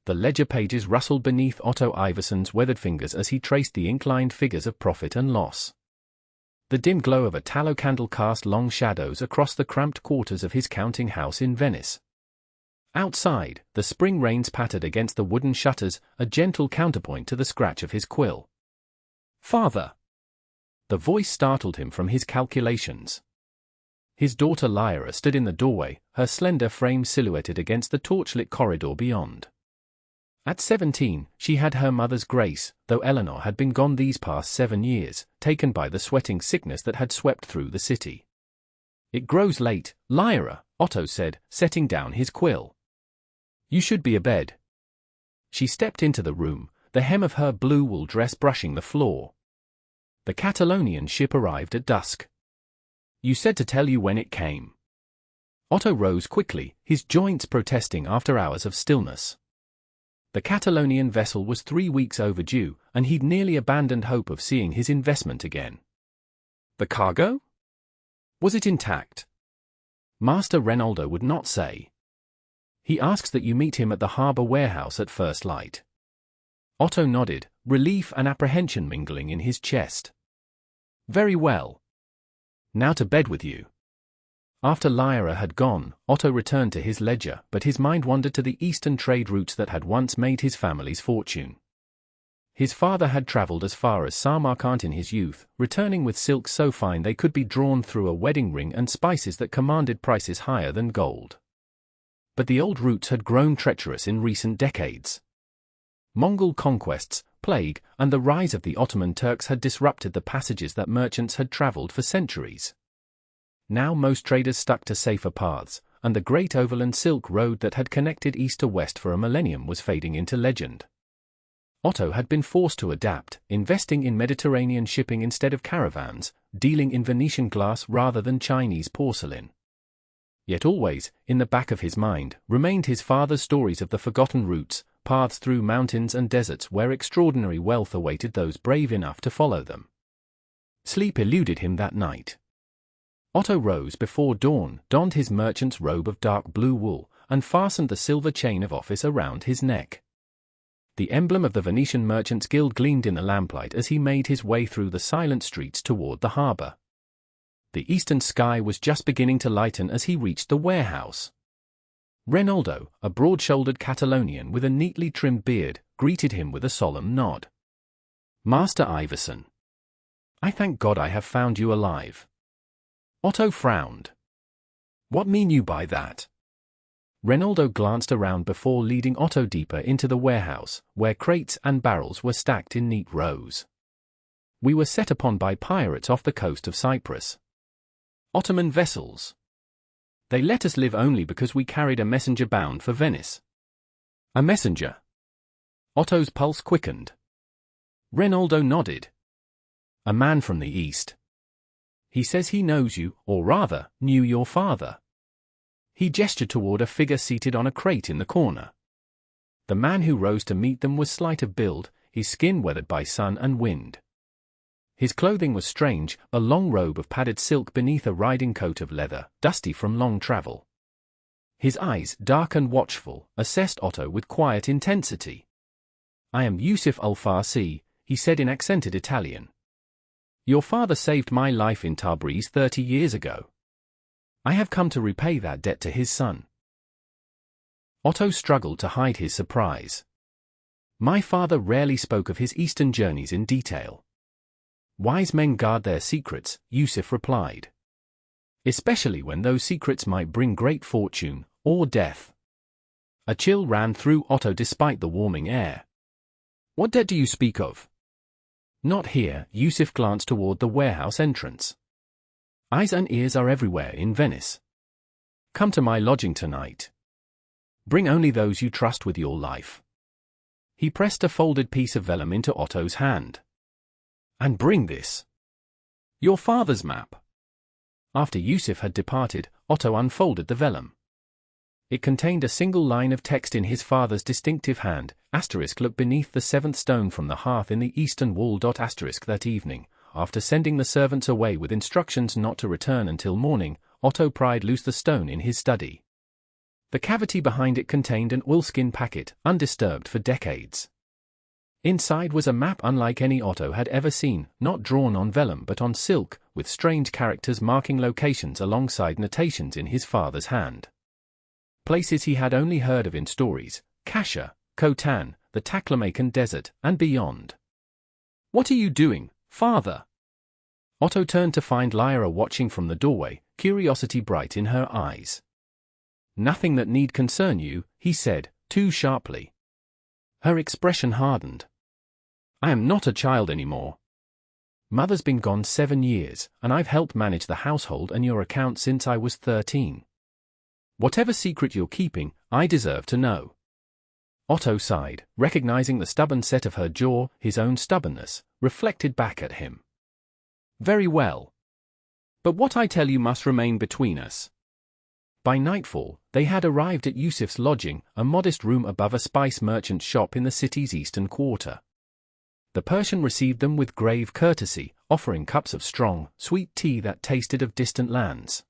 The ledger pages rustled beneath Otto Iverson's weathered fingers as he traced the ink-lined figures of profit and loss. The dim glow of a tallow candle cast long shadows across the cramped quarters of his counting house in Venice. Outside, the spring rains pattered against the wooden shutters, a gentle counterpoint to the scratch of his quill. "Father!" The voice startled him from his calculations. His daughter Lyra stood in the doorway, her slender frame silhouetted against the torchlit corridor beyond. At 17, she had her mother's grace, though Eleanor had been gone these past 7 years, taken by the sweating sickness that had swept through the city. "It grows late, Lyra," Otto said, setting down his quill. "You should be abed." She stepped into the room, the hem of her blue wool dress brushing the floor. "The Catalonian ship arrived at dusk. You said to tell you when it came." Otto rose quickly, his joints protesting after hours of stillness. The Catalonian vessel was 3 weeks overdue, and he'd nearly abandoned hope of seeing his investment again. "The cargo? Was it intact?" Master Renaldo would not say. "He asks that you meet him at the harbour warehouse at first light." Otto nodded, relief and apprehension mingling in his chest. "Very well. Now to bed with you." After Lyra had gone, Otto returned to his ledger, but his mind wandered to the eastern trade routes that had once made his family's fortune. His father had travelled as far as Samarkand in his youth, returning with silks so fine they could be drawn through a wedding ring and spices that commanded prices higher than gold. But the old routes had grown treacherous in recent decades. Mongol conquests, plague, and the rise of the Ottoman Turks had disrupted the passages that merchants had travelled for centuries. Now most traders stuck to safer paths, and the great overland Silk Road that had connected east to west for a millennium was fading into legend. Otto had been forced to adapt, investing in Mediterranean shipping instead of caravans, dealing in Venetian glass rather than Chinese porcelain. Yet always, in the back of his mind, remained his father's stories of the forgotten routes, paths through mountains and deserts where extraordinary wealth awaited those brave enough to follow them. Sleep eluded him that night. Otto rose before dawn, donned his merchant's robe of dark blue wool, and fastened the silver chain of office around his neck. The emblem of the Venetian Merchants' Guild gleamed in the lamplight as he made his way through the silent streets toward the harbour. The eastern sky was just beginning to lighten as he reached the warehouse. Renaldo, a broad-shouldered Catalonian with a neatly trimmed beard, greeted him with a solemn nod. "Master Iverson. I thank God I have found you alive." Otto frowned. "What mean you by that?" Renaldo glanced around before leading Otto deeper into the warehouse, where crates and barrels were stacked in neat rows. "We were set upon by pirates off the coast of Cyprus. Ottoman vessels. They let us live only because we carried a messenger bound for Venice." "A messenger?" Otto's pulse quickened. Renaldo nodded. "A man from the east. He says he knows you, or rather, knew your father." He gestured toward a figure seated on a crate in the corner. The man who rose to meet them was slight of build, his skin weathered by sun and wind. His clothing was strange, a long robe of padded silk beneath a riding coat of leather, dusty from long travel. His eyes, dark and watchful, assessed Otto with quiet intensity. "I am Yusuf Al-Farsi," he said in accented Italian. "Your father saved my life in Tabriz 30 years ago. I have come to repay that debt to his son." Otto struggled to hide his surprise. "My father rarely spoke of his eastern journeys in detail." "Wise men guard their secrets," Yusuf replied. "Especially when those secrets might bring great fortune, or death." A chill ran through Otto despite the warming air. "What debt do you speak of?" "Not here," Yusuf glanced toward the warehouse entrance. "Eyes and ears are everywhere in Venice. Come to my lodging tonight. Bring only those you trust with your life." He pressed a folded piece of vellum into Otto's hand. "And bring this. Your father's map." After Yusuf had departed, Otto unfolded the vellum. It contained a single line of text in his father's distinctive hand, *, look beneath the 7th stone from the hearth in the eastern wall. *, that evening, after sending the servants away with instructions not to return until morning, Otto pried loose the stone in his study. The cavity behind it contained an oilskin packet, undisturbed for decades. Inside was a map unlike any Otto had ever seen, not drawn on vellum but on silk, with strange characters marking locations alongside notations in his father's hand. Places he had only heard of in stories: Kasha, Khotan, the Taklamakan Desert, and beyond. "What are you doing, father?" Otto turned to find Lyra watching from the doorway, curiosity bright in her eyes. "Nothing that need concern you," he said, too sharply. Her expression hardened. "I am not a child anymore. Mother's been gone 7 years, and I've helped manage the household and your account since I was 13. Whatever secret you're keeping, I deserve to know." Otto sighed, recognizing the stubborn set of her jaw, his own stubbornness, reflected back at him. "Very well. But what I tell you must remain between us." By nightfall, they had arrived at Yusuf's lodging, a modest room above a spice merchant's shop in the city's eastern quarter. The Persian received them with grave courtesy, offering cups of strong, sweet tea that tasted of distant lands.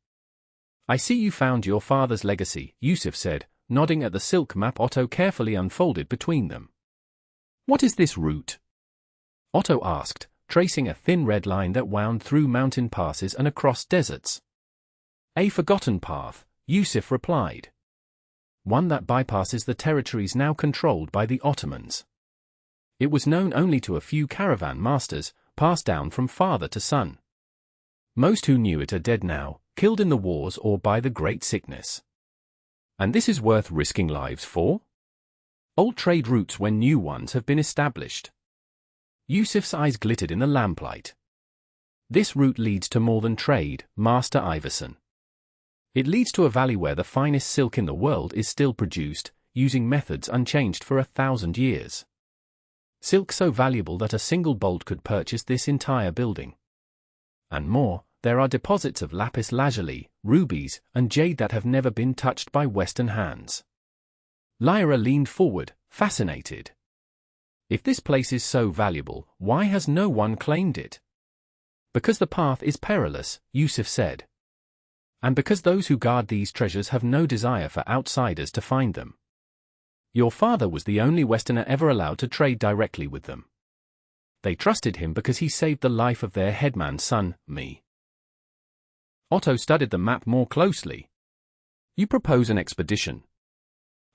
"I see you found your father's legacy," Yusuf said, nodding at the silk map Otto carefully unfolded between them. "What is this route?" Otto asked, tracing a thin red line that wound through mountain passes and across deserts. "A forgotten path," Yusuf replied. "One that bypasses the territories now controlled by the Ottomans. It was known only to a few caravan masters, passed down from father to son. Most who knew it are dead now, killed in the wars or by the Great Sickness. And this is worth risking lives for? Old trade routes when new ones have been established." Yusuf's eyes glittered in the lamplight. "This route leads to more than trade, Master Iverson. It leads to a valley where the finest silk in the world is still produced, using methods unchanged for 1,000 years. Silk so valuable that a single bolt could purchase this entire building. And more, there are deposits of lapis lazuli, rubies, and jade that have never been touched by Western hands." Lyra leaned forward, fascinated. "If this place is so valuable, why has no one claimed it?" "Because the path is perilous," Yusuf said. "And because those who guard these treasures have no desire for outsiders to find them. Your father was the only Westerner ever allowed to trade directly with them. They trusted him because he saved the life of their headman's son, me." Otto studied the map more closely. "You propose an expedition."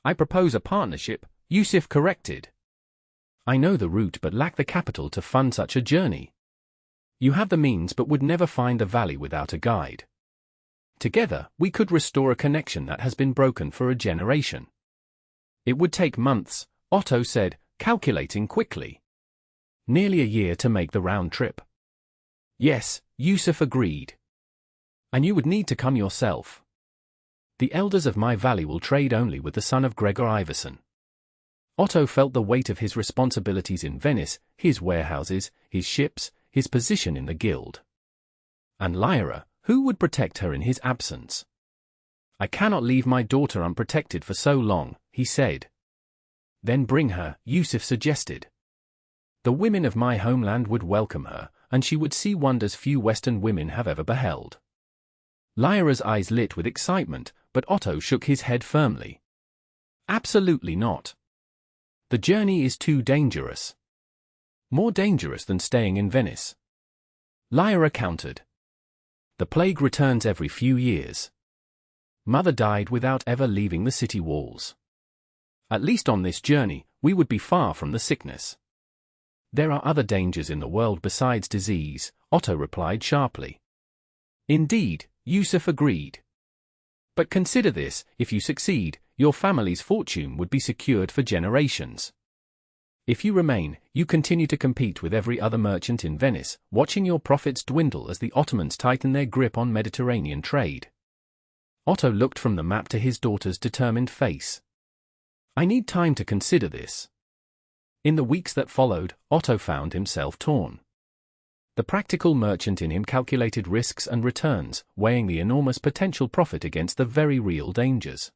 "I propose a partnership," Yusuf corrected. "I know the route but lack the capital to fund such a journey. You have the means but would never find the valley without a guide. Together, we could restore a connection that has been broken for a generation." "It would take months," Otto said, calculating quickly. "Nearly a year to make the round trip." "Yes," Yusuf agreed. "And you would need to come yourself. The elders of my valley will trade only with the son of Gregor Iverson." Otto felt the weight of his responsibilities in Venice, his warehouses, his ships, his position in the guild. And Lyra, who would protect her in his absence? "I cannot leave my daughter unprotected for so long," he said. "Then bring her," Yusuf suggested. "The women of my homeland would welcome her, and she would see wonders few Western women have ever beheld." Lyra's eyes lit with excitement, but Otto shook his head firmly. "Absolutely not. The journey is too dangerous. More dangerous than staying in Venice." Lyra countered. "The plague returns every few years. Mother died without ever leaving the city walls. At least on this journey, we would be far from the sickness." "There are other dangers in the world besides disease," Otto replied sharply. "Indeed," Yusuf agreed. "But consider this, if you succeed, your family's fortune would be secured for generations. If you remain, you continue to compete with every other merchant in Venice, watching your profits dwindle as the Ottomans tighten their grip on Mediterranean trade." Otto looked from the map to his daughter's determined face. "I need time to consider this." In the weeks that followed, Otto found himself torn. The practical merchant in him calculated risks and returns, weighing the enormous potential profit against the very real dangers.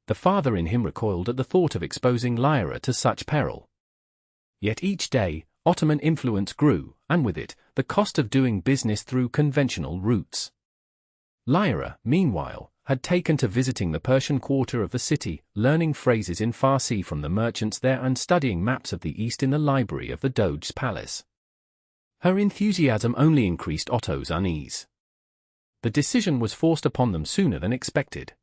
The father in him recoiled at the thought of exposing Lyra to such peril. Yet each day, Ottoman influence grew, and with it, the cost of doing business through conventional routes. Lyra, meanwhile, had taken to visiting the Persian quarter of the city, learning phrases in Farsi from the merchants there and studying maps of the East in the library of the Doge's palace. Her enthusiasm only increased Otto's unease. The decision was forced upon them sooner than expected.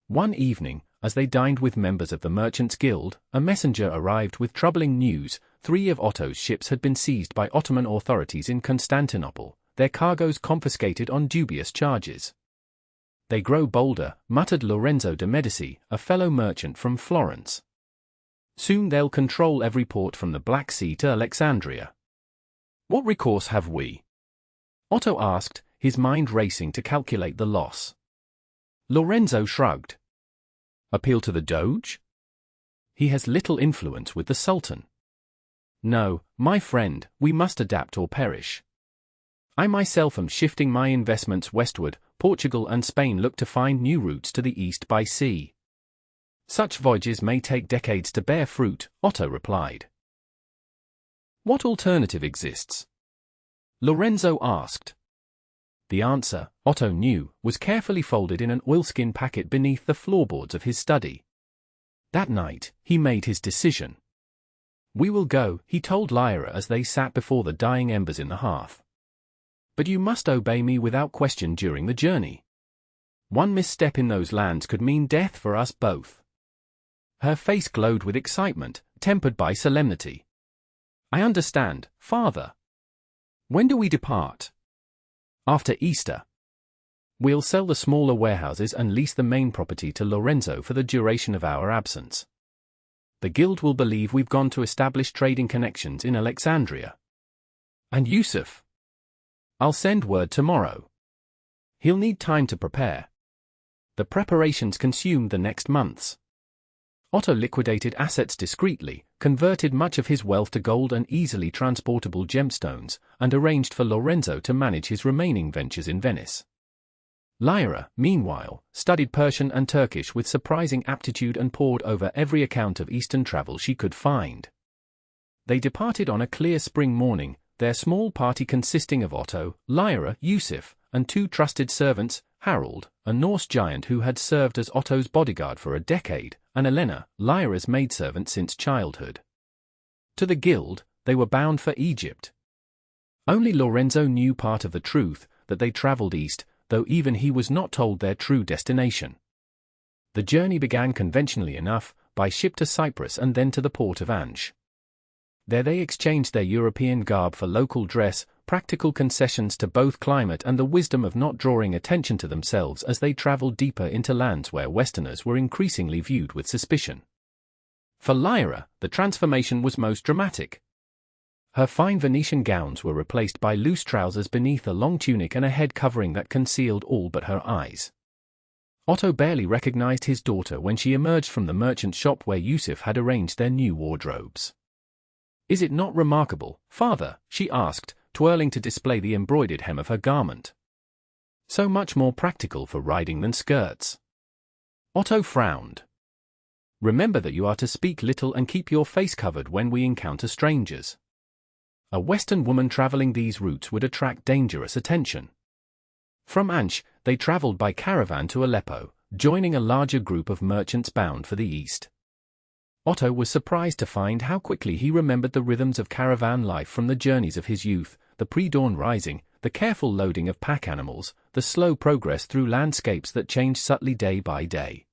One evening, as they dined with members of the Merchants' Guild, a messenger arrived with troubling news. 3 of Otto's ships had been seized by Ottoman authorities in Constantinople, their cargoes confiscated on dubious charges. "They grow bolder," muttered Lorenzo de' Medici, a fellow merchant from Florence. "Soon they'll control every port from the Black Sea to Alexandria." "What recourse have we?" Otto asked, his mind racing to calculate the loss. Lorenzo shrugged. "Appeal to the Doge? He has little influence with the Sultan." "No, my friend, we must adapt or perish. I myself am shifting my investments westward. Portugal and Spain look to find new routes to the east by sea." "Such voyages may take decades to bear fruit," Otto replied. "What alternative exists?" Lorenzo asked. The answer, Otto knew, was carefully folded in an oilskin packet beneath the floorboards of his study. That night, he made his decision. "We will go," he told Lyra as they sat before the dying embers in the hearth. "But you must obey me without question during the journey. One misstep in those lands could mean death for us both." Her face glowed with excitement, tempered by solemnity. "I understand, father. When do we depart?" "After Easter. We'll sell the smaller warehouses and lease the main property to Lorenzo for the duration of our absence. The guild will believe we've gone to establish trading connections in Alexandria." "And Yusuf?" "I'll send word tomorrow. He'll need time to prepare. The preparations consumed the next months." Otto liquidated assets discreetly, converted much of his wealth to gold and easily transportable gemstones, and arranged for Lorenzo to manage his remaining ventures in Venice. Lyra, meanwhile, studied Persian and Turkish with surprising aptitude and pored over every account of Eastern travel she could find. They departed on a clear spring morning, their small party consisting of Otto, Lyra, Yusuf, and 2 trusted servants, Harold, a Norse giant who had served as Otto's bodyguard for a decade, and Elena, Lyra's maidservant since childhood. To the guild, they were bound for Egypt. Only Lorenzo knew part of the truth, that they traveled east, though even he was not told their true destination. The journey began conventionally enough, by ship to Cyprus and then to the port of Ansch. There they exchanged their European garb for local dress, practical concessions to both climate and the wisdom of not drawing attention to themselves as they traveled deeper into lands where Westerners were increasingly viewed with suspicion. For Lyra, the transformation was most dramatic. Her fine Venetian gowns were replaced by loose trousers beneath a long tunic and a head covering that concealed all but her eyes. Otto barely recognized his daughter when she emerged from the merchant shop where Yusuf had arranged their new wardrobes. "Is it not remarkable, father?" she asked, twirling to display the embroidered hem of her garment. "So much more practical for riding than skirts." Otto frowned. "Remember that you are to speak little and keep your face covered when we encounter strangers. A Western woman traveling these routes would attract dangerous attention." From Ansch, they traveled by caravan to Aleppo, joining a larger group of merchants bound for the east. Otto was surprised to find how quickly he remembered the rhythms of caravan life from the journeys of his youth, the pre-dawn rising, the careful loading of pack animals, the slow progress through landscapes that changed subtly day by day.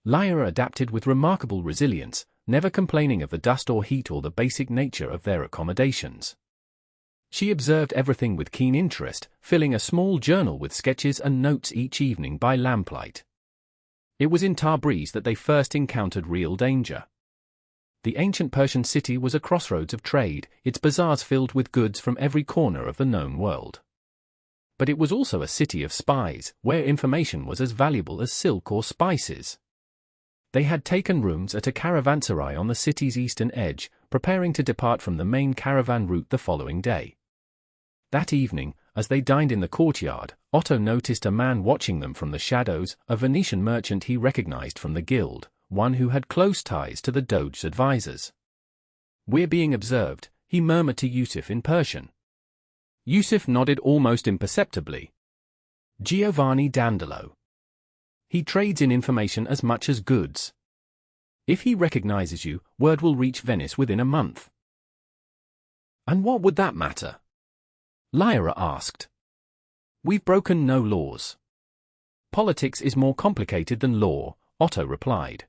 Lyra adapted with remarkable resilience, never complaining of the dust or heat or the basic nature of their accommodations. She observed everything with keen interest, filling a small journal with sketches and notes each evening by lamplight. It was in Tabriz that they first encountered real danger. The ancient Persian city was a crossroads of trade, its bazaars filled with goods from every corner of the known world. But it was also a city of spies, where information was as valuable as silk or spices. They had taken rooms at a caravanserai on the city's eastern edge, preparing to depart from the main caravan route the following day. That evening, as they dined in the courtyard, Otto noticed a man watching them from the shadows, a Venetian merchant he recognized from the guild, one who had close ties to the Doge's advisors. "We're being observed," he murmured to Yusuf in Persian. Yusuf nodded almost imperceptibly. "Giovanni Dandolo. He trades in information as much as goods. If he recognizes you, word will reach Venice within a month. And what would that matter? Lyra asked. We've broken no laws. Politics is more complicated than law, Otto replied.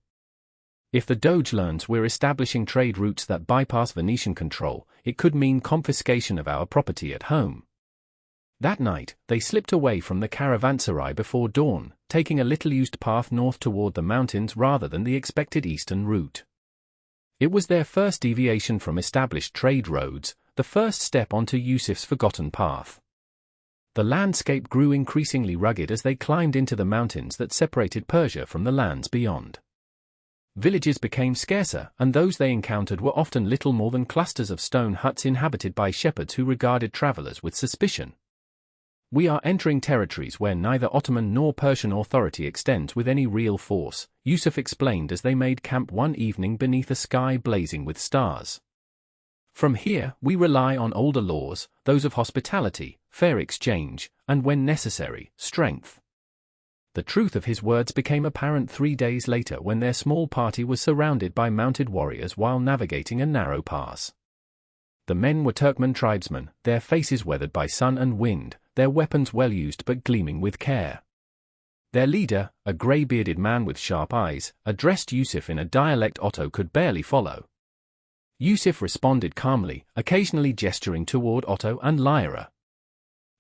If the Doge learns we're establishing trade routes that bypass Venetian control, it could mean confiscation of our property at home. That night, they slipped away from the caravanserai before dawn, taking a little-used path north toward the mountains rather than the expected eastern route. It was their first deviation from established trade roads, the first step onto Yusuf's forgotten path. The landscape grew increasingly rugged as they climbed into the mountains that separated Persia from the lands beyond. Villages became scarcer, and those they encountered were often little more than clusters of stone huts inhabited by shepherds who regarded travelers with suspicion. We are entering territories where neither Ottoman nor Persian authority extends with any real force, Yusuf explained as they made camp one evening beneath a sky blazing with stars. From here, we rely on older laws, those of hospitality, fair exchange, and when necessary, strength. The truth of his words became apparent 3 days later when their small party was surrounded by mounted warriors while navigating a narrow pass. The men were Turkmen tribesmen, their faces weathered by sun and wind, their weapons well used but gleaming with care. Their leader, a grey-bearded man with sharp eyes, addressed Yusuf in a dialect Otto could barely follow. Yusuf responded calmly, occasionally gesturing toward Otto and Lyra.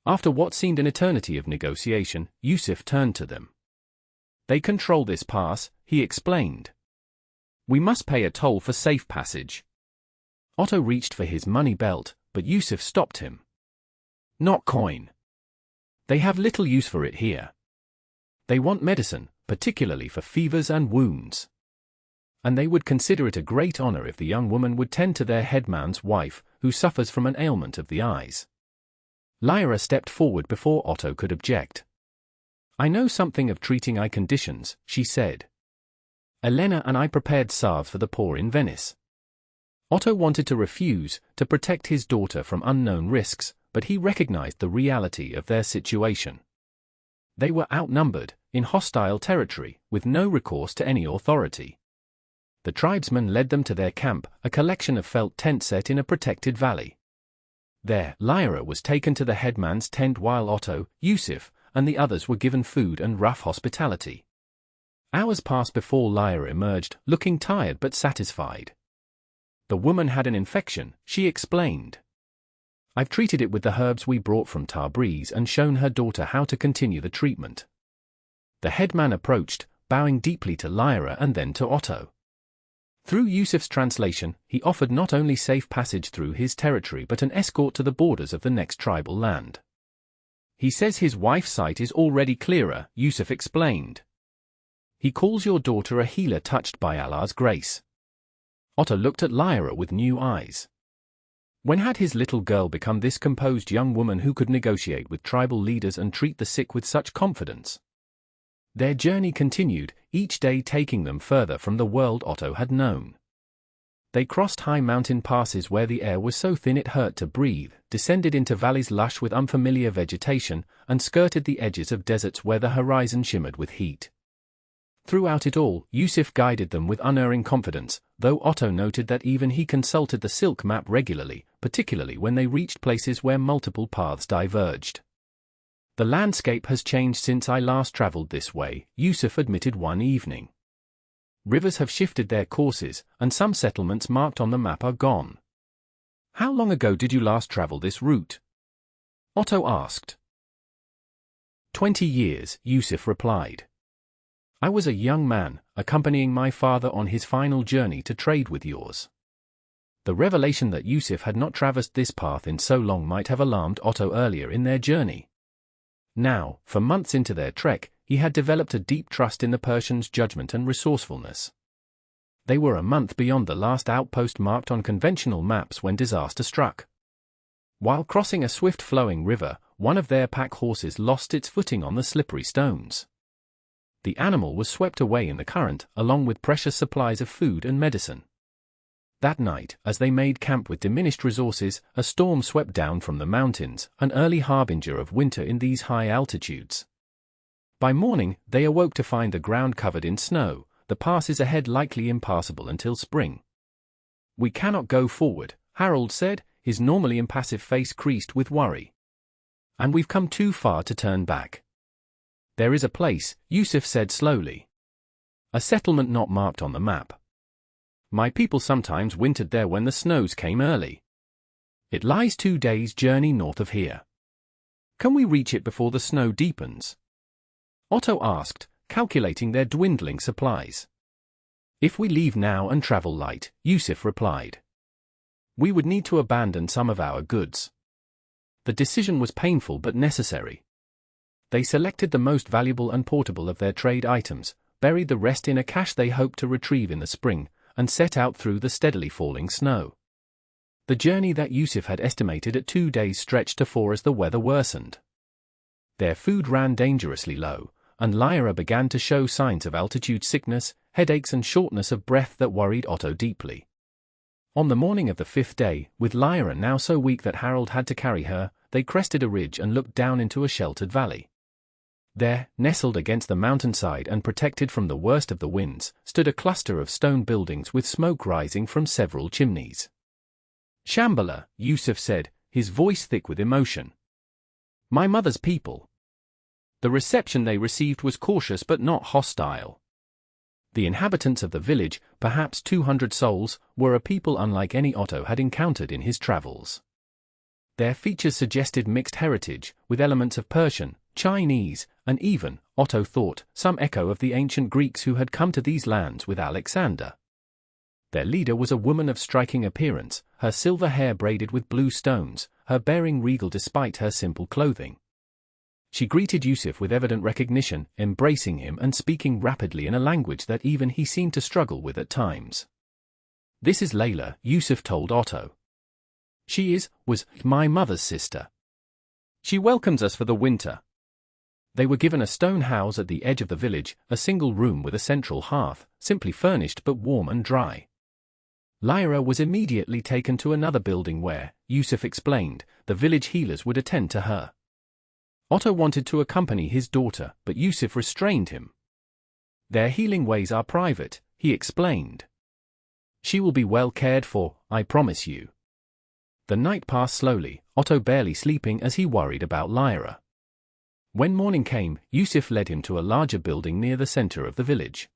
After what seemed an eternity of negotiation, Yusuf turned to them. They control this pass, he explained. We must pay a toll for safe passage. Otto reached for his money belt, but Yusuf stopped him. Not coin. They have little use for it here. They want medicine, particularly for fevers and wounds. And they would consider it a great honor if the young woman would tend to their headman's wife, who suffers from an ailment of the eyes. Lyra stepped forward before Otto could object. I know something of treating eye conditions, she said. Elena and I prepared salves for the poor in Venice. Otto wanted to refuse, to protect his daughter from unknown risks, but he recognized the reality of their situation. They were outnumbered, in hostile territory, with no recourse to any authority. The tribesmen led them to their camp, a collection of felt tents set in a protected valley. There, Lyra was taken to the headman's tent while Otto, Yusuf, and the others were given food and rough hospitality. Hours passed before Lyra emerged, looking tired but satisfied. The woman had an infection, she explained. I've treated it with the herbs we brought from Tabriz and shown her daughter how to continue the treatment. The headman approached, bowing deeply to Lyra and then to Otto. Through Yusuf's translation, he offered not only safe passage through his territory but an escort to the borders of the next tribal land. He says his wife's sight is already clearer, Yusuf explained. He calls your daughter a healer touched by Allah's grace. Otto looked at Lyra with new eyes. When had his little girl become this composed young woman who could negotiate with tribal leaders and treat the sick with such confidence? Their journey continued, each day taking them further from the world Otto had known. They crossed high mountain passes where the air was so thin it hurt to breathe, descended into valleys lush with unfamiliar vegetation, and skirted the edges of deserts where the horizon shimmered with heat. Throughout it all, Yusuf guided them with unerring confidence, though Otto noted that even he consulted the silk map regularly, particularly when they reached places where multiple paths diverged. The landscape has changed since I last traveled this way, Yusuf admitted one evening. Rivers have shifted their courses, and some settlements marked on the map are gone. How long ago did you last travel this route? Otto asked. 20 years, Yusuf replied. I was a young man, accompanying my father on his final journey to trade with yours. The revelation that Yusuf had not traversed this path in so long might have alarmed Otto earlier in their journey. Now, for months into their trek, he had developed a deep trust in the Persians' judgment and resourcefulness. They were a month beyond the last outpost marked on conventional maps when disaster struck. While crossing a swift-flowing river, one of their pack horses lost its footing on the slippery stones. The animal was swept away in the current, along with precious supplies of food and medicine. That night, as they made camp with diminished resources, a storm swept down from the mountains, an early harbinger of winter in these high altitudes. By morning, they awoke to find the ground covered in snow, the passes ahead likely impassable until spring. "We cannot go forward," Harold said, his normally impassive face creased with worry. "And we've come too far to turn back." "There is a place," Yusuf said slowly. "A settlement not marked on the map. My people sometimes wintered there when the snows came early. It lies 2 days' journey north of here. Can we reach it before the snow deepens?" Otto asked, calculating their dwindling supplies. "If we leave now and travel light," Yusuf replied. "We would need to abandon some of our goods." The decision was painful but necessary. They selected the most valuable and portable of their trade items, buried the rest in a cache they hoped to retrieve in the spring, and set out through the steadily falling snow. The journey that Yusuf had estimated at 2 days stretched to 4 as the weather worsened. Their food ran dangerously low, and Lyra began to show signs of altitude sickness, headaches and shortness of breath that worried Otto deeply. On the morning of the 5th day, with Lyra now so weak that Harold had to carry her, they crested a ridge and looked down into a sheltered valley. There, nestled against the mountainside and protected from the worst of the winds, stood a cluster of stone buildings with smoke rising from several chimneys. "Shambhala," Yusuf said, his voice thick with emotion. "My mother's people." The reception they received was cautious but not hostile. The inhabitants of the village, perhaps 200 souls, were a people unlike any Otto had encountered in his travels. Their features suggested mixed heritage, with elements of Persian, Chinese, and even, Otto thought, some echo of the ancient Greeks who had come to these lands with Alexander. Their leader was a woman of striking appearance, her silver hair braided with blue stones, her bearing regal despite her simple clothing. She greeted Yusuf with evident recognition, embracing him and speaking rapidly in a language that even he seemed to struggle with at times. "This is Layla," Yusuf told Otto. Was my mother's sister. She welcomes us for the winter." They were given a stone house at the edge of the village, a single room with a central hearth, simply furnished but warm and dry. Lyra was immediately taken to another building where, Yusuf explained, the village healers would attend to her. Otto wanted to accompany his daughter, but Yusuf restrained him. "Their healing ways are private," he explained. "She will be well cared for, I promise you." The night passed slowly, Otto barely sleeping as he worried about Lyra. When morning came, Yusuf led him to a larger building near the center of the village.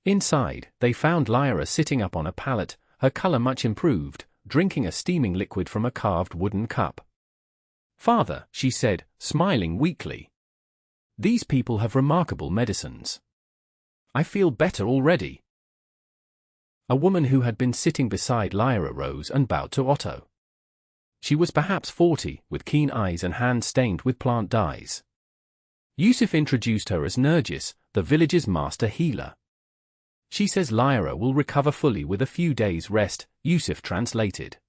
Inside, they found Lyra sitting up on a pallet, her color much improved, drinking a steaming liquid from a carved wooden cup. "Father," she said, smiling weakly. "These people have remarkable medicines. I feel better already." A woman who had been sitting beside Lyra rose and bowed to Otto. She was perhaps 40, with keen eyes and hands stained with plant dyes. Yusuf introduced her as Nergis, the village's master healer. "She says Lyra will recover fully with a few days' rest," Yusuf translated.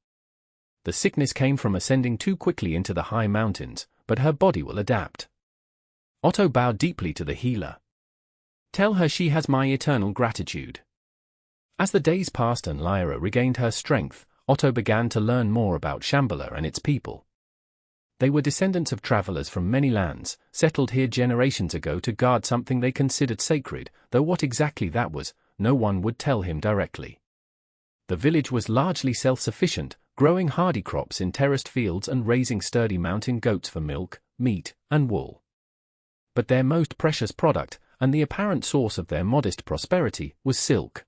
"The sickness came from ascending too quickly into the high mountains, but her body will adapt." Otto bowed deeply to the healer. "Tell her she has my eternal gratitude." As the days passed and Lyra regained her strength, Otto began to learn more about Shambhala and its people. They were descendants of travelers from many lands, settled here generations ago to guard something they considered sacred, though what exactly that was, no one would tell him directly. The village was largely self-sufficient, growing hardy crops in terraced fields and raising sturdy mountain goats for milk, meat, and wool. But their most precious product, and the apparent source of their modest prosperity, was silk.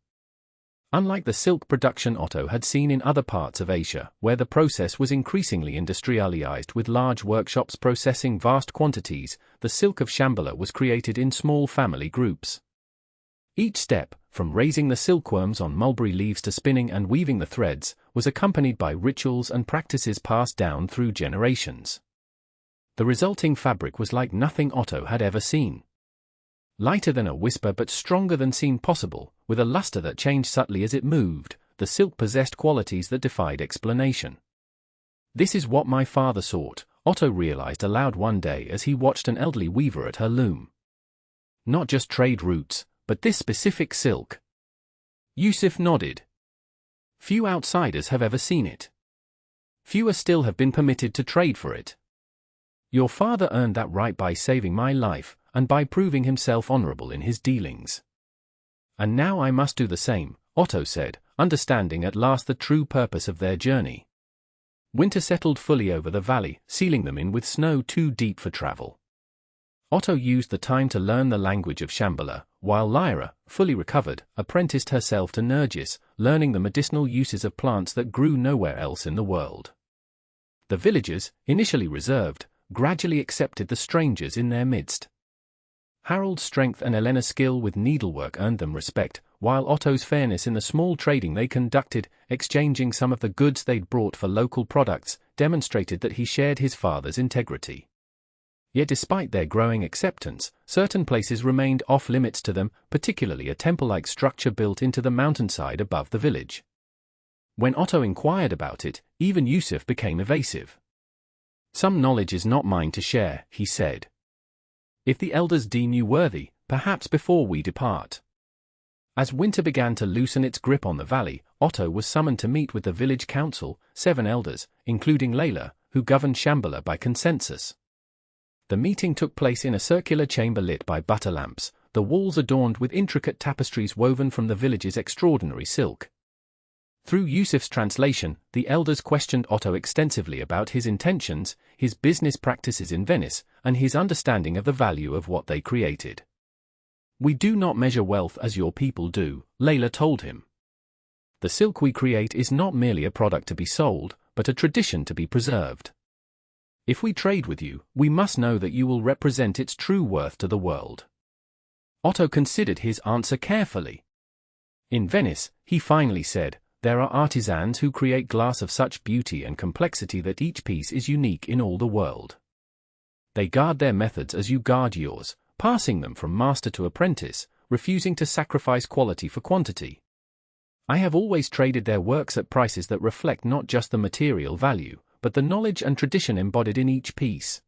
Unlike the silk production Otto had seen in other parts of Asia, where the process was increasingly industrialized with large workshops processing vast quantities, the silk of Shambhala was created in small family groups. Each step, from raising the silkworms on mulberry leaves to spinning and weaving the threads, was accompanied by rituals and practices passed down through generations. The resulting fabric was like nothing Otto had ever seen. Lighter than a whisper but stronger than seemed possible, with a luster that changed subtly as it moved, the silk possessed qualities that defied explanation. "This is what my father sought," Otto realized aloud one day as he watched an elderly weaver at her loom. "Not just trade routes, but this specific silk." Yusuf nodded. "Few outsiders have ever seen it. Fewer still have been permitted to trade for it. Your father earned that right by saving my life, and by proving himself honorable in his dealings. And now I must do the same, Otto said, understanding at last the true purpose of their journey. Winter settled fully over the valley, sealing them in with snow too deep for travel. Otto used the time to learn the language of Shambhala, while Lyra, fully recovered, apprenticed herself to Nergis, learning the medicinal uses of plants that grew nowhere else in the world. The villagers, initially reserved, gradually accepted the strangers in their midst. Harold's strength and Elena's skill with needlework earned them respect, while Otto's fairness in the small trading they conducted, exchanging some of the goods they'd brought for local products, demonstrated that he shared his father's integrity. Yet despite their growing acceptance, certain places remained off-limits to them, particularly a temple-like structure built into the mountainside above the village. When Otto inquired about it, even Yusuf became evasive. "Some knowledge is not mine to share," he said. "If the elders deem you worthy, perhaps before we depart." As winter began to loosen its grip on the valley, Otto was summoned to meet with the village council, 7 elders, including Layla, who governed Shambhala by consensus. The meeting took place in a circular chamber lit by butter lamps, the walls adorned with intricate tapestries woven from the village's extraordinary silk. Through Yusuf's translation, the elders questioned Otto extensively about his intentions, his business practices in Venice, and his understanding of the value of what they created. "We do not measure wealth as your people do," Layla told him. "The silk we create is not merely a product to be sold, but a tradition to be preserved. If we trade with you, we must know that you will represent its true worth to the world." Otto considered his answer carefully. In Venice, he finally said, "There are artisans who create glass of such beauty and complexity that each piece is unique in all the world. They guard their methods as you guard yours, passing them from master to apprentice, refusing to sacrifice quality for quantity. I have always traded their works at prices that reflect not just the material value, but the knowledge and tradition embodied in each piece."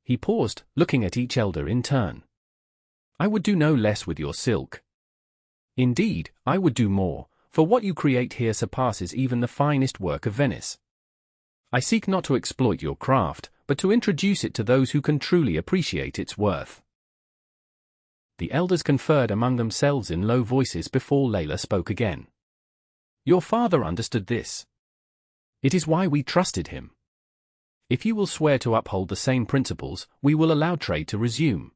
He paused, looking at each elder in turn. "I would do no less with your silk. Indeed, I would do more, for what you create here surpasses even the finest work of Venice. I seek not to exploit your craft, but to introduce it to those who can truly appreciate its worth." The elders conferred among themselves in low voices before Layla spoke again. "Your father understood this. It is why we trusted him. If you will swear to uphold the same principles, we will allow trade to resume."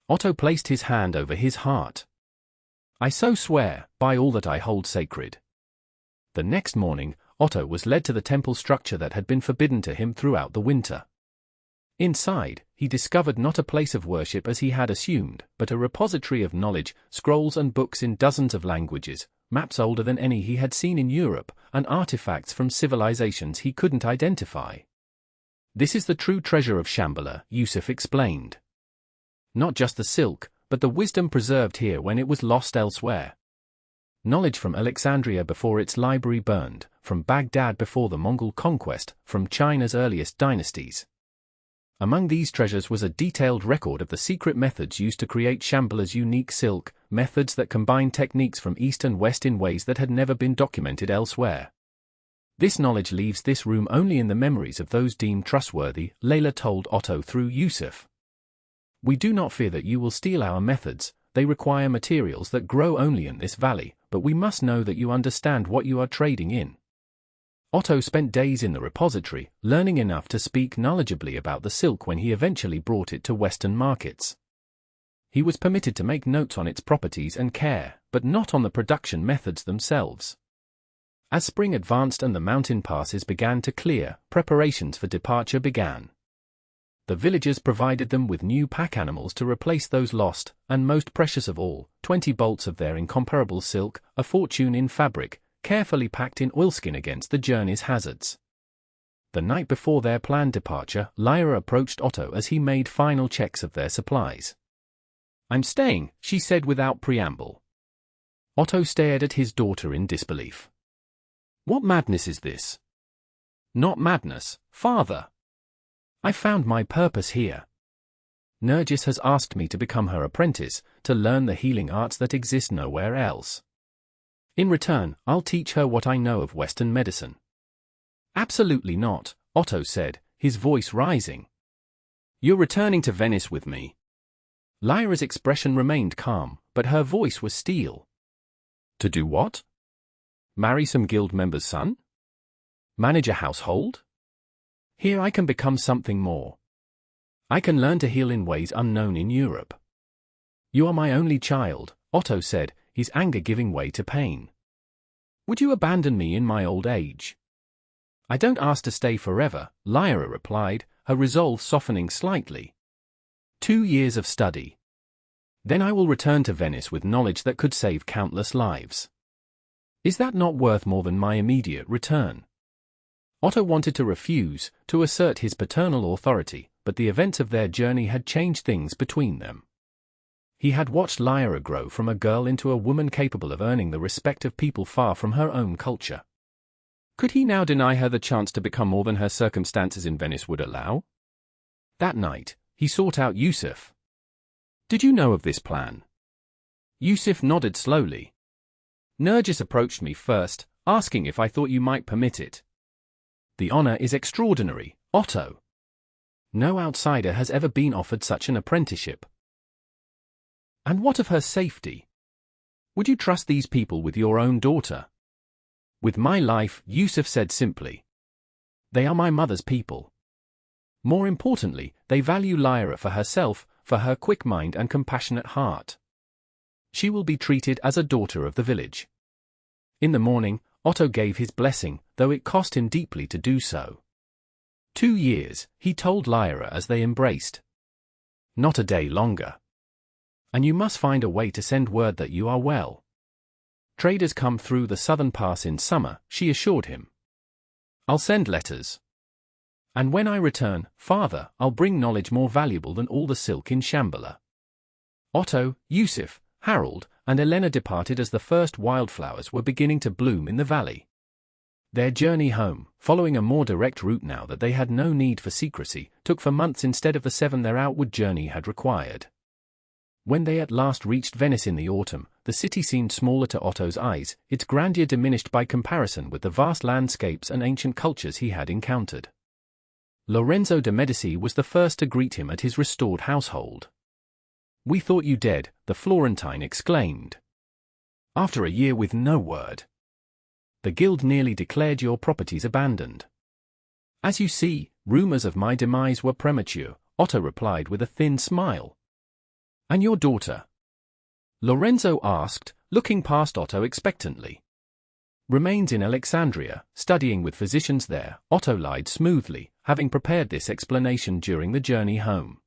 Otto placed his hand over his heart. "I so swear, by all that I hold sacred." The next morning, Otto was led to the temple structure that had been forbidden to him throughout the winter. Inside, he discovered not a place of worship as he had assumed, but a repository of knowledge, scrolls and books in dozens of languages, maps older than any he had seen in Europe, and artifacts from civilizations he couldn't identify. "This is the true treasure of Shambhala," Yusuf explained. "Not just the silk, but the wisdom preserved here when it was lost elsewhere. Knowledge from Alexandria before its library burned, from Baghdad before the Mongol conquest, from China's earliest dynasties. Among these treasures was a detailed record of the secret methods used to create Shambhala's unique silk, methods that combine techniques from East and West in ways that had never been documented elsewhere. This knowledge leaves this room only in the memories of those deemed trustworthy," Layla told Otto through Yusuf. "We do not fear that you will steal our methods. They require materials that grow only in this valley, but we must know that you understand what you are trading in." Otto spent days in the repository, learning enough to speak knowledgeably about the silk when he eventually brought it to Western markets. He was permitted to make notes on its properties and care, but not on the production methods themselves. As spring advanced and the mountain passes began to clear, preparations for departure began. The villagers provided them with new pack animals to replace those lost, and most precious of all, 20 bolts of their incomparable silk, a fortune in fabric, carefully packed in oilskin against the journey's hazards. The night before their planned departure, Lyra approached Otto as he made final checks of their supplies. "I'm staying," she said without preamble. Otto stared at his daughter in disbelief. "What madness is this?" "Not madness, father. I found my purpose here. Nergis has asked me to become her apprentice, to learn the healing arts that exist nowhere else. In return, I'll teach her what I know of Western medicine." "Absolutely not," Otto said, his voice rising. "You're returning to Venice with me. Lyra's expression remained calm, but her voice was steel. To do what? Marry some guild member's son? Manage a household? Here I can become something more. I can learn to heal in ways unknown in Europe. You are my only child, Otto said, his anger giving way to pain. Would you abandon me in my old age? I don't ask to stay forever, Lyra replied, her resolve softening slightly. 2 years of study. Then I will return to Venice with knowledge that could save countless lives. Is that not worth more than my immediate return? Otto wanted to refuse, to assert his paternal authority, but the events of their journey had changed things between them. He had watched Lyra grow from a girl into a woman capable of earning the respect of people far from her own culture. Could he now deny her the chance to become more than her circumstances in Venice would allow? That night, he sought out Yusuf. Did you know of this plan? Yusuf nodded slowly. Nergis approached me first, asking if I thought you might permit it. The honor is extraordinary, Otto. No outsider has ever been offered such an apprenticeship. And what of her safety? Would you trust these people with your own daughter? With my life, Yusuf said simply. They are my mother's people. More importantly, they value Lyra for herself, for her quick mind and compassionate heart. She will be treated as a daughter of the village. In the morning, Otto gave his blessing, though it cost him deeply to do so. 2 years, he told Lyra as they embraced. Not a day longer. And you must find a way to send word that you are well. Traders come through the southern pass in summer, she assured him. I'll send letters. And when I return, father, I'll bring knowledge more valuable than all the silk in Shambhala. Otto, Yusuf, Harold, and Elena departed as the first wildflowers were beginning to bloom in the valley. Their journey home, following a more direct route now that they had no need for secrecy, took for months instead of the 7 their outward journey had required. When they at last reached Venice in the autumn, the city seemed smaller to Otto's eyes, its grandeur diminished by comparison with the vast landscapes and ancient cultures he had encountered. Lorenzo de' Medici was the first to greet him at his restored household. We thought you dead, the Florentine exclaimed. After a year with no word. The guild nearly declared your properties abandoned. As you see, rumors of my demise were premature, Otto replied with a thin smile. And your daughter? Lorenzo asked, looking past Otto expectantly. Remains in Alexandria, studying with physicians there, Otto lied smoothly, having prepared this explanation during the journey home.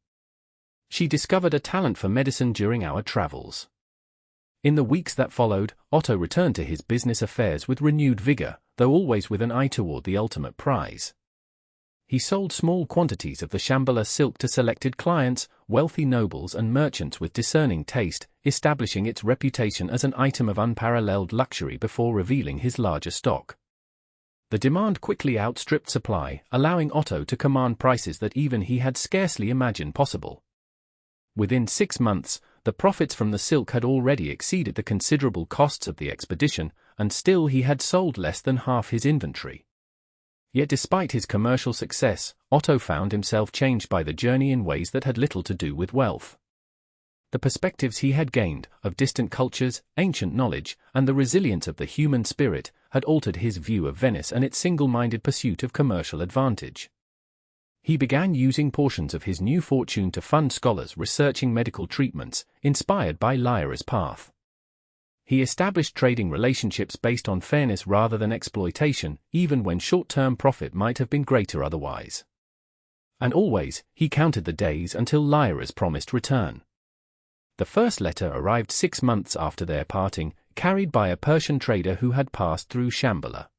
She discovered a talent for medicine during our travels. In the weeks that followed, Otto returned to his business affairs with renewed vigor, though always with an eye toward the ultimate prize. He sold small quantities of the Shambhala silk to selected clients, wealthy nobles and merchants with discerning taste, establishing its reputation as an item of unparalleled luxury before revealing his larger stock. The demand quickly outstripped supply, allowing Otto to command prices that even he had scarcely imagined possible. Within 6 months, the profits from the silk had already exceeded the considerable costs of the expedition, and still he had sold less than half his inventory. Yet despite his commercial success, Otto found himself changed by the journey in ways that had little to do with wealth. The perspectives he had gained, of distant cultures, ancient knowledge, and the resilience of the human spirit, had altered his view of Venice and its single-minded pursuit of commercial advantage. He began using portions of his new fortune to fund scholars researching medical treatments, inspired by Lyra's path. He established trading relationships based on fairness rather than exploitation, even when short-term profit might have been greater otherwise. And always, he counted the days until Lyra's promised return. The first letter arrived 6 months after their parting, carried by a Persian trader who had passed through Shambhala.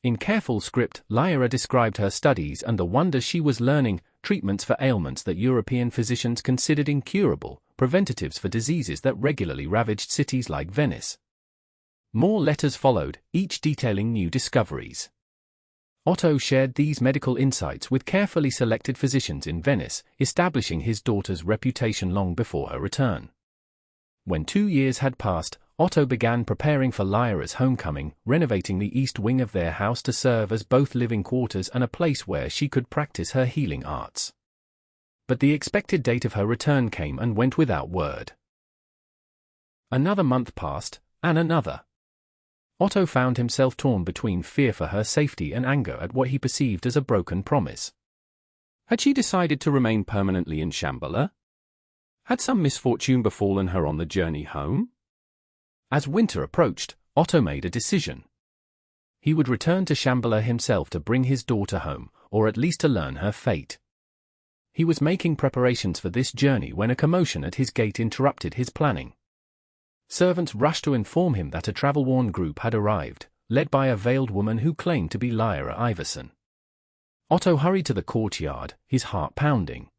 In careful script, Lyra described her studies and the wonders she was learning, treatments for ailments that European physicians considered incurable, preventatives for diseases that regularly ravaged cities like Venice. More letters followed, each detailing new discoveries. Otto shared these medical insights with carefully selected physicians in Venice, establishing his daughter's reputation long before her return. When 2 years had passed, Otto began preparing for Lyra's homecoming, renovating the east wing of their house to serve as both living quarters and a place where she could practice her healing arts. But the expected date of her return came and went without word. Another month passed, and another. Otto found himself torn between fear for her safety and anger at what he perceived as a broken promise. Had she decided to remain permanently in Shambhala? Had some misfortune befallen her on the journey home? As winter approached, Otto made a decision. He would return to Shambhala himself to bring his daughter home, or at least to learn her fate. He was making preparations for this journey when a commotion at his gate interrupted his planning. Servants rushed to inform him that a travel-worn group had arrived, led by a veiled woman who claimed to be Lyra Iverson. Otto hurried to the courtyard, his heart pounding.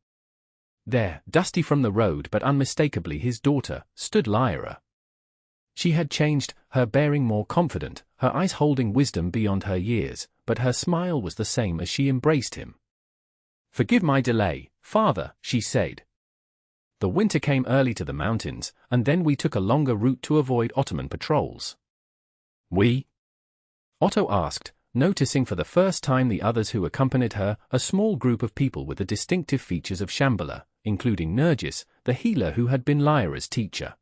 There, dusty from the road but unmistakably his daughter, stood Lyra. She had changed, her bearing more confident, her eyes holding wisdom beyond her years, but her smile was the same as she embraced him. "Forgive my delay, father," she said. "The winter came early to the mountains, and then we took a longer route to avoid Ottoman patrols." "We?" Otto asked, noticing for the first time the others who accompanied her, a small group of people with the distinctive features of Shambhala, including Nergis, the healer who had been Lyra's teacher.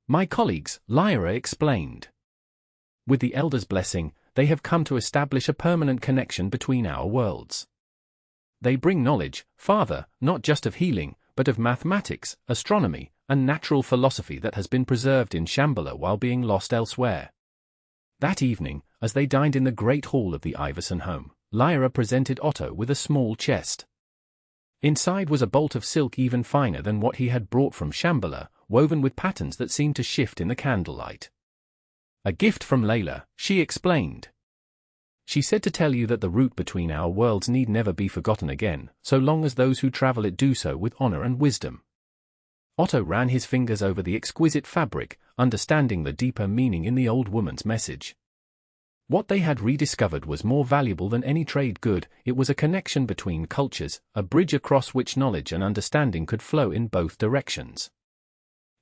"My colleagues," Lyra explained. "With the Elder's blessing, they have come to establish a permanent connection between our worlds. They bring knowledge, father, not just of healing, but of mathematics, astronomy, and natural philosophy that has been preserved in Shambhala while being lost elsewhere." That evening, as they dined in the great hall of the Iverson home, Lyra presented Otto with a small chest. Inside was a bolt of silk even finer than what he had brought from Shambhala, woven with patterns that seemed to shift in the candlelight. "A gift from Layla," she explained. "She said to tell you that the route between our worlds need never be forgotten again, so long as those who travel it do so with honor and wisdom." Otto ran his fingers over the exquisite fabric, understanding the deeper meaning in the old woman's message. What they had rediscovered was more valuable than any trade good. It was a connection between cultures, a bridge across which knowledge and understanding could flow in both directions.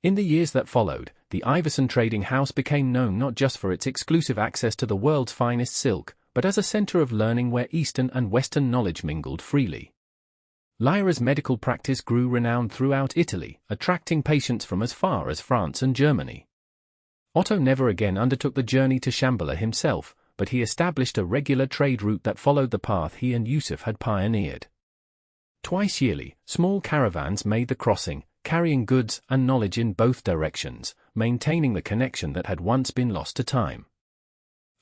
In the years that followed, the Iverson trading house became known not just for its exclusive access to the world's finest silk, but as a center of learning where Eastern and Western knowledge mingled freely. Lyra's medical practice grew renowned throughout Italy, attracting patients from as far as France and Germany. Otto never again undertook the journey to Shambhala himself, but he established a regular trade route that followed the path he and Yusuf had pioneered. Twice yearly, small caravans made the crossing, carrying goods and knowledge in both directions, maintaining the connection that had once been lost to time.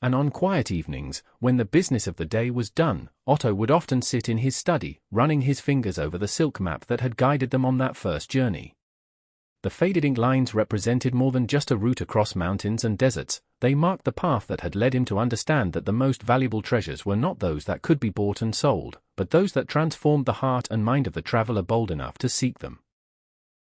And on quiet evenings, when the business of the day was done, Otto would often sit in his study, running his fingers over the silk map that had guided them on that first journey. The faded ink lines represented more than just a route across mountains and deserts. They marked the path that had led him to understand that the most valuable treasures were not those that could be bought and sold, but those that transformed the heart and mind of the traveler bold enough to seek them.